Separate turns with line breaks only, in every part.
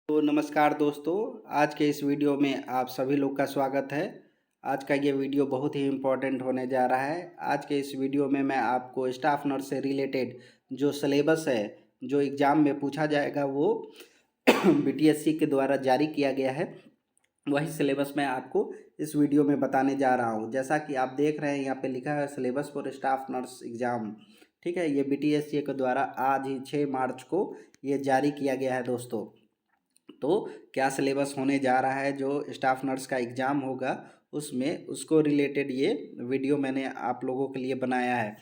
तो नमस्कार दोस्तों, आज के इस वीडियो में आप सभी लोग का स्वागत है। आज का ये वीडियो बहुत ही इम्पोर्टेंट होने जा रहा है। आज के इस वीडियो में मैं आपको स्टाफ नर्स से रिलेटेड जो सिलेबस है, जो एग्ज़ाम में पूछा जाएगा वो बीटीएससी के द्वारा जारी किया गया है, वही सिलेबस मैं आपको इस वीडियो में बताने जा रहा हूँ। जैसा कि आप देख रहे हैं यहाँ पे लिखा है syllabus for staff nurse exam. ठीक है, ये बीटीएससी के द्वारा आज ही 6 मार्च को ये जारी किया गया है दोस्तों। तो क्या सिलेबस होने जा रहा है, जो स्टाफ नर्स का एग्ज़ाम होगा उसमें, उसको रिलेटेड ये वीडियो मैंने आप लोगों के लिए बनाया है।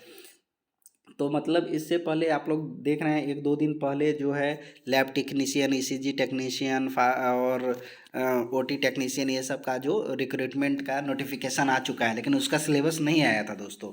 तो मतलब इससे पहले आप लोग देख रहे हैं, एक दो दिन पहले जो है लैब टेक्नीशियन, ईसीजी टेक्नीशियन और ओटी टेक्नीशियन, ये सब का जो रिक्रूटमेंट का नोटिफिकेशन आ चुका है, लेकिन उसका सिलेबस नहीं आया था दोस्तों।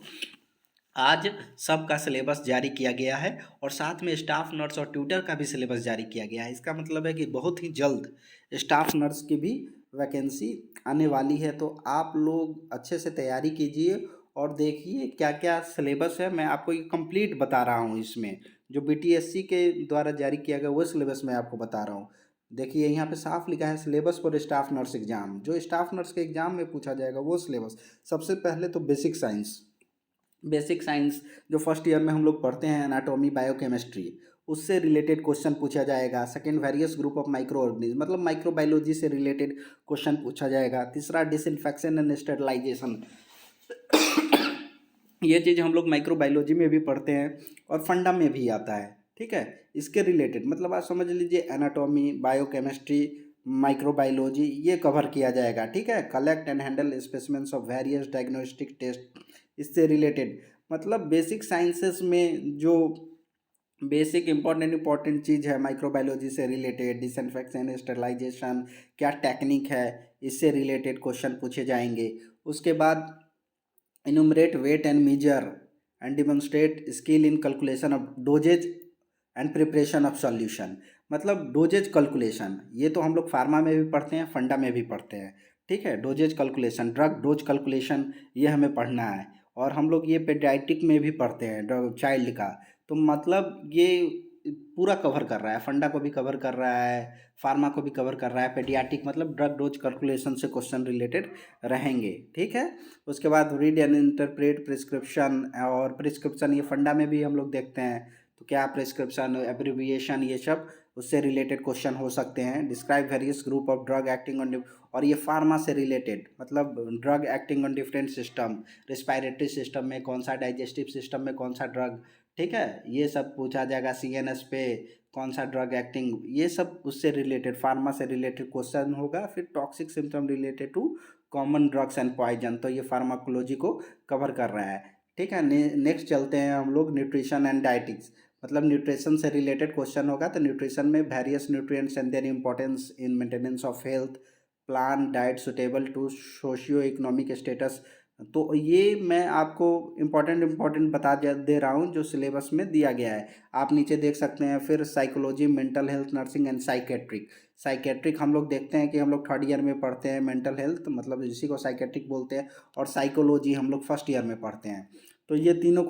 आज सबका सिलेबस जारी किया गया है और साथ में स्टाफ नर्स और ट्यूटर का भी सिलेबस जारी किया गया है। इसका मतलब है कि बहुत ही जल्द स्टाफ नर्स की भी वैकेंसी आने वाली है। तो आप लोग अच्छे से तैयारी कीजिए और देखिए क्या क्या सिलेबस है। मैं आपको ये कंप्लीट बता रहा हूँ, इसमें जो बीटीएससी के द्वारा जारी किया गया वो सिलेबस मैं आपको बता रहा हूँ। देखिए यहाँ पे साफ लिखा है syllabus for staff nurse exam. जो स्टाफ नर्स के एग्जाम में पूछा जाएगा वो सिलेबस, सबसे पहले तो बेसिक साइंस जो फर्स्ट ईयर में हम लोग पढ़ते हैं, एनाटॉमी बायोकेमिस्ट्री, उससे रिलेटेड क्वेश्चन पूछा जाएगा। Second, various group of micro organism, मतलब माइक्रोबायोलॉजी से रिलेटेड क्वेश्चन पूछा जाएगा। तीसरा, डिसइंफेक्शन एंड स्टेरिलाइजेशन, ये चीज़ हम लोग माइक्रोबायोलॉजी में भी पढ़ते हैं और फंडा में भी आता है। ठीक है, इसके रिलेटेड मतलब आप समझ लीजिए एनाटॉमी, बायोकेमिस्ट्री, माइक्रोबायोलॉजी ये कवर किया जाएगा। ठीक है, collect and handle specimens of various diagnostic test, इससे रिलेटेड मतलब बेसिक साइंसेस में जो बेसिक इंपॉर्टेंट चीज़ है माइक्रोबायोलॉजी से रिलेटेड, डिसइंफेक्शन, स्टेरिलाइजेशन क्या टेक्निक है, इससे रिलेटेड क्वेश्चन पूछे जाएंगे। उसके बाद enumerate weight and measure and demonstrate skill in calculation of dosage and preparation of solution, मतलब डोजेज कैलकुलेशन, ये तो हम लोग फार्मा में भी पढ़ते हैं, फंडा में भी पढ़ते हैं। ठीक है, dosages calculation, drug dose calculation, ये हमें पढ़ना है। और हम लोग ये पेडियाट्रिक में भी पढ़ते हैं, ड्रग चाइल्ड का। तो मतलब ये पूरा कवर कर रहा है, फंडा को भी कवर कर रहा है, फार्मा को भी कवर कर रहा है, पेडियाट्रिक मतलब ड्रग डोज कैलकुलेशन से क्वेश्चन रिलेटेड रहेंगे। ठीक है, उसके बाद रीड एंड इंटरप्रेट प्रिस्क्रिप्शन, और प्रिस्क्रिप्शन ये फंडा में भी हम लोग देखते हैं। तो क्या प्रिस्क्रिप्शन, एब्रिविएशन, ये सब उससे रिलेटेड क्वेश्चन हो सकते हैं। Describe various group of drug acting on, और ये फार्मा से रिलेटेड मतलब drug acting on different system, respiratory system में कौन सा, डाइजेस्टिव सिस्टम में कौन सा ड्रग। ठीक है, ये सब पूछा जाएगा। सीएनएस पे कौन सा ड्रग एक्टिंग, ये सब उससे रिलेटेड फार्मा से रिलेटेड क्वेश्चन होगा। फिर toxic symptom related to common drugs and poison, तो ये फार्माकोलॉजी को कवर कर रहा है। ठीक है, नेक्स्ट चलते हैं हम लोग न्यूट्रिशन एंड डाइटिक्स, मतलब न्यूट्रिशन से रिलेटेड क्वेश्चन होगा। तो न्यूट्रिशन में various nutrients and their importance in maintenance of health, plan diet suitable to socio economic status. तो ये मैं आपको इम्पॉर्टेंट बता दे रहा हूँ जो सिलेबस में दिया गया है, आप नीचे देख सकते हैं। फिर psychology, mental health, nursing and psychiatric हम लोग देखते हैं कि हम लोग थर्ड ईयर में पढ़ते हैं, मेंटल हेल्थ मतलब इसी को साइकेट्रिक बोलते हैं, और साइकोलॉजी हम लोग फर्स्ट ईयर में पढ़ते हैं। तो ये तीनों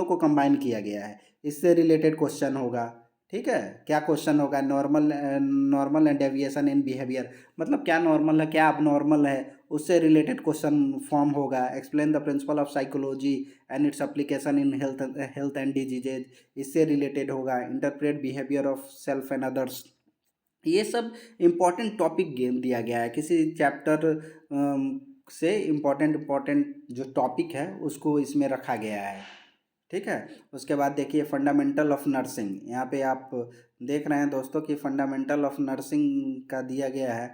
को कंबाइन किया गया है, इससे रिलेटेड क्वेश्चन होगा। ठीक है, क्या क्वेश्चन होगा, normal and deviation in behaviour, मतलब क्या नॉर्मल है क्या अब नॉर्मल है, उससे रिलेटेड क्वेश्चन फॉर्म होगा। Explain the principle of psychology and its application in health and diseases, इससे रिलेटेड होगा। Interpret behaviour of self and others, ये सब इम्पॉर्टेंट टॉपिक गेम दिया गया है। किसी चैप्टर से इम्पॉर्टेंट जो टॉपिक है उसको इसमें रखा गया है। ठीक है, उसके बाद देखिए फंडामेंटल ऑफ नर्सिंग, यहाँ पे आप देख रहे हैं दोस्तों कि फंडामेंटल ऑफ नर्सिंग का दिया गया है।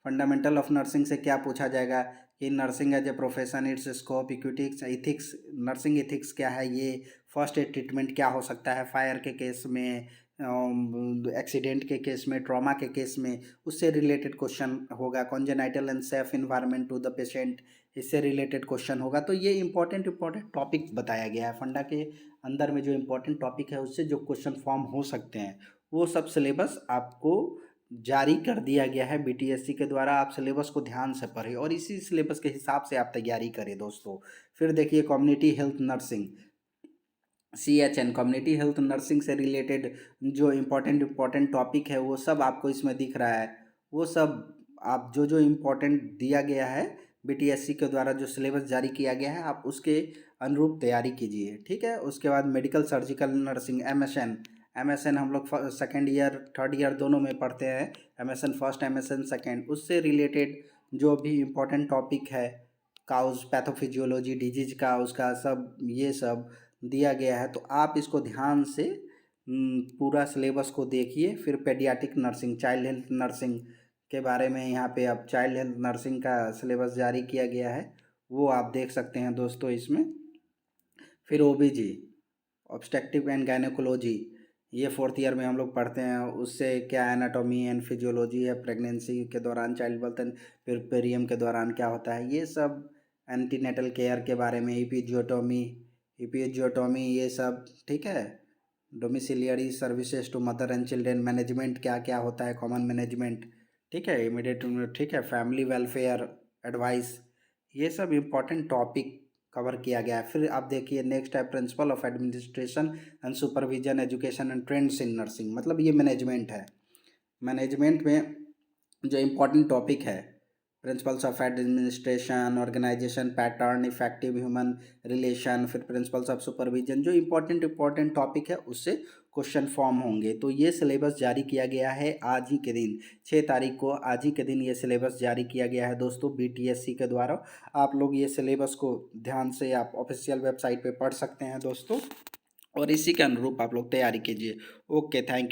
फंडामेंटल ऑफ नर्सिंग से क्या पूछा जाएगा कि nursing as a profession, its scope, इक्विटिक्स, इथिक्स, नर्सिंग इथिक्स क्या है, ये फर्स्ट एड ट्रीटमेंट क्या हो सकता है फायर के केस में, एक्सीडेंट के केस में, ट्रॉमा के केस में, उससे रिलेटेड क्वेश्चन होगा। Congenital and safe environment to the patient, इससे रिलेटेड क्वेश्चन होगा। तो ये इंपॉर्टेंट टॉपिक बताया गया है फंडा के अंदर में, जो इंपॉर्टेंट टॉपिक है उससे जो क्वेश्चन फॉर्म हो सकते हैं वो सब सिलेबस आपको जारी कर दिया गया है बीटीएससी के द्वारा। आप सिलेबस को ध्यान से पढ़ें और इसी सिलेबस के हिसाब से आप तैयारी करें दोस्तों। फिर देखिए community health nursing, CHN community health nursing से रिलेटेड जो इम्पोर्टेंट टॉपिक है वो सब आपको इसमें दिख रहा है। वो सब आप जो इम्पोर्टेंट दिया गया है BTSC के द्वारा जो सिलेबस जारी किया गया है आप उसके अनुरूप तैयारी कीजिए, ठीक है। उसके बाद मेडिकल सर्जिकल नर्सिंग MSN हम लोग सेकेंड ईयर थर्ड ईयर दोनों में पढ़ते हैं। MSN फर्स्ट MSN सेकेंड, उससे रिलेटेड जो भी इम्पोर्टेंट टॉपिक है काउज पैथोफिजियोलॉजी डिजीज का उसका सब ये सब दिया गया है। तो आप इसको ध्यान से पूरा सिलेबस को देखिए। फिर paediatric nursing child health nursing के बारे में यहाँ पे अब चाइल्ड हेल्थ नर्सिंग का सिलेबस जारी किया गया है, वो आप देख सकते हैं दोस्तों इसमें। फिर OBG ऑब्स्टेट्रिक एंड गायनेकोलॉजी, ये फोर्थ ईयर में हम लोग पढ़ते हैं। उससे क्या एनाटॉमी एंड फिजियोलॉजी है, प्रेगनेंसी के दौरान चाइल्ड बर्थ एंड पेरियम के दौरान क्या होता है, ये सब एंटीनेटल केयर के बारे में, इपिजियोटॉमी ये सब, ठीक है। Domiciliary services to mother and children management क्या क्या होता है, कॉमन मैनेजमेंट, ठीक है, इमीडिएट, ठीक है, फैमिली वेलफेयर एडवाइस, ये सब इम्पॉर्टेंट टॉपिक कवर किया गया है। फिर आप देखिए नेक्स्ट है principle of administration and supervision education and trends in nursing, मतलब ये मैनेजमेंट है। मैनेजमेंट में जो इम्पोर्टेंट टॉपिक है principles of administration, organization pattern, effective human relation, फिर प्रिंसिपल्स ऑफ सुपरविजन, जो इम्पोर्टेंट टॉपिक है उससे क्वेश्चन फॉर्म होंगे। तो ये सिलेबस जारी किया गया है आज ही के दिन 6 तारीख को, आज ही के दिन ये सिलेबस जारी किया गया है दोस्तों BTSC के द्वारा। आप लोग ये सिलेबस को ध्यान से आप ऑफिशियल वेबसाइट पे पढ़ सकते हैं दोस्तों, और इसी के अनुरूप आप लोग तैयारी कीजिए। Okay, thank you.